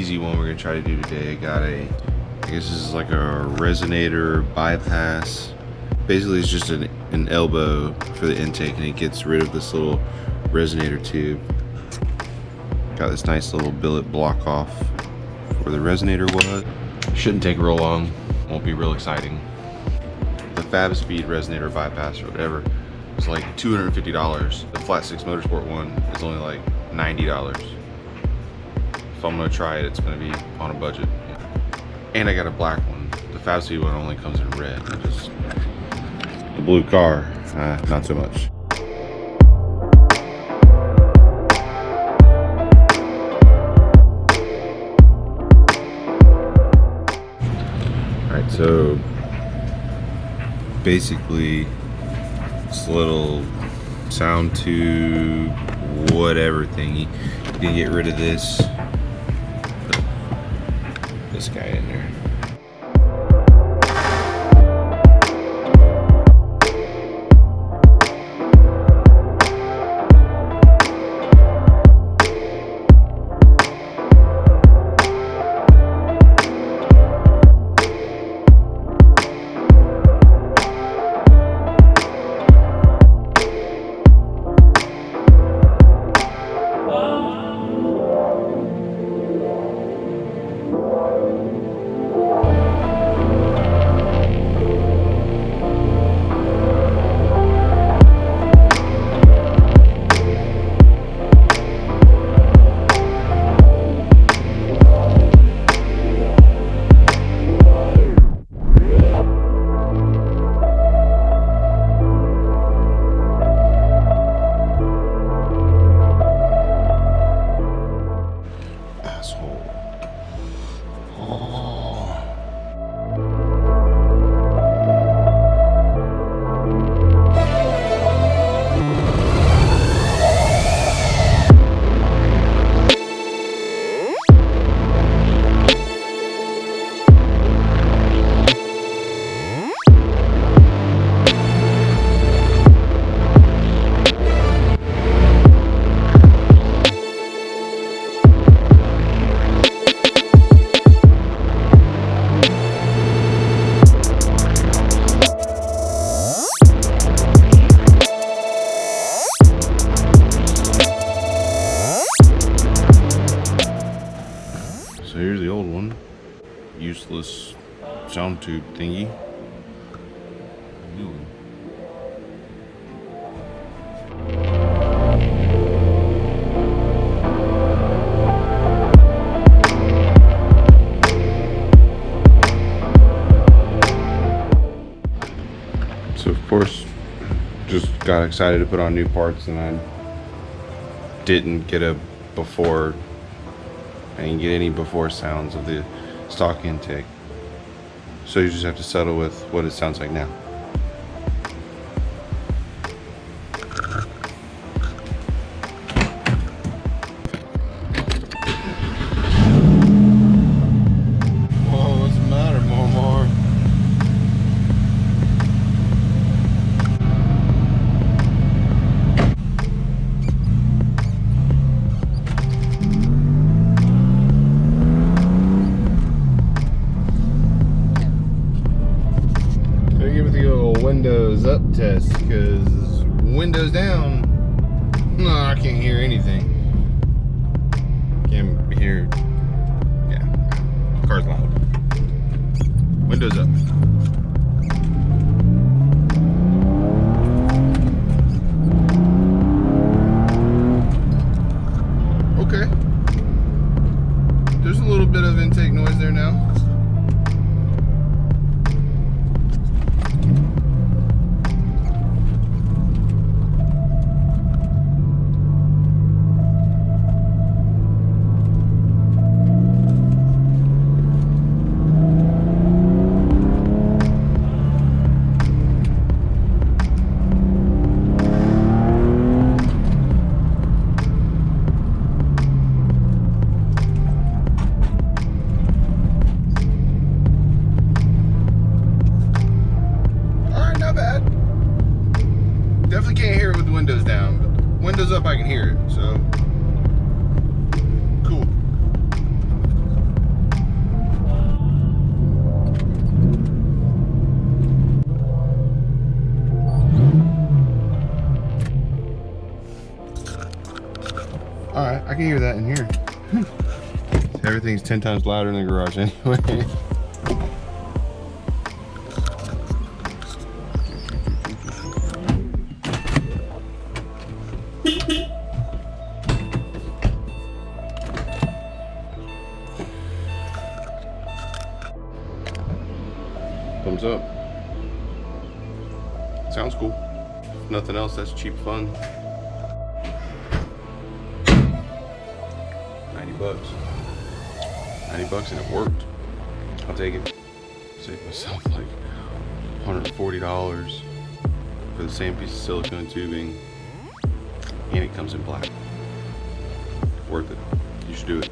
easy one we're gonna try to do today. I got I guess this is like a resonator bypass. Basically it's just an elbow for the intake, and it gets rid of this little resonator tube. Got this nice little billet block off where the resonator was. Shouldn't take real long, won't be real exciting. The Fab Speed resonator bypass or whatever is like $250. The Flat 6 Motorsport one is only like $90. If I'm gonna try it, it's gonna be on a budget. And I got a black one. The Fab Speed one only comes in red. The blue car, not so much. Alright, so basically this little sound tube, whatever thingy, you can get rid of this. Put this guy in there. So here's the old one, useless sound tube thingy. New one. So of course, just got excited to put on new parts, and I didn't get a before. I didn't get any before sounds of the stock intake. So you just have to settle with what it sounds like now. Whoa, what's the matter, Momar? Windows up test, because windows down, no, I can't hear anything. Can't hear, yeah, car's loud. Windows up. Okay. There's a little bit of intake noise there now. Definitely can't hear it with the windows down, but windows up I can hear it, so cool. I can hear that in here. Everything's 10 times louder in the garage anyway. Thumbs up. Sounds cool. If nothing else, that's cheap fun. 90 bucks. 90 bucks and it worked. I'll take it. Saved myself like $140 for the same piece of silicone tubing. And it comes in black. Worth it. You should do it.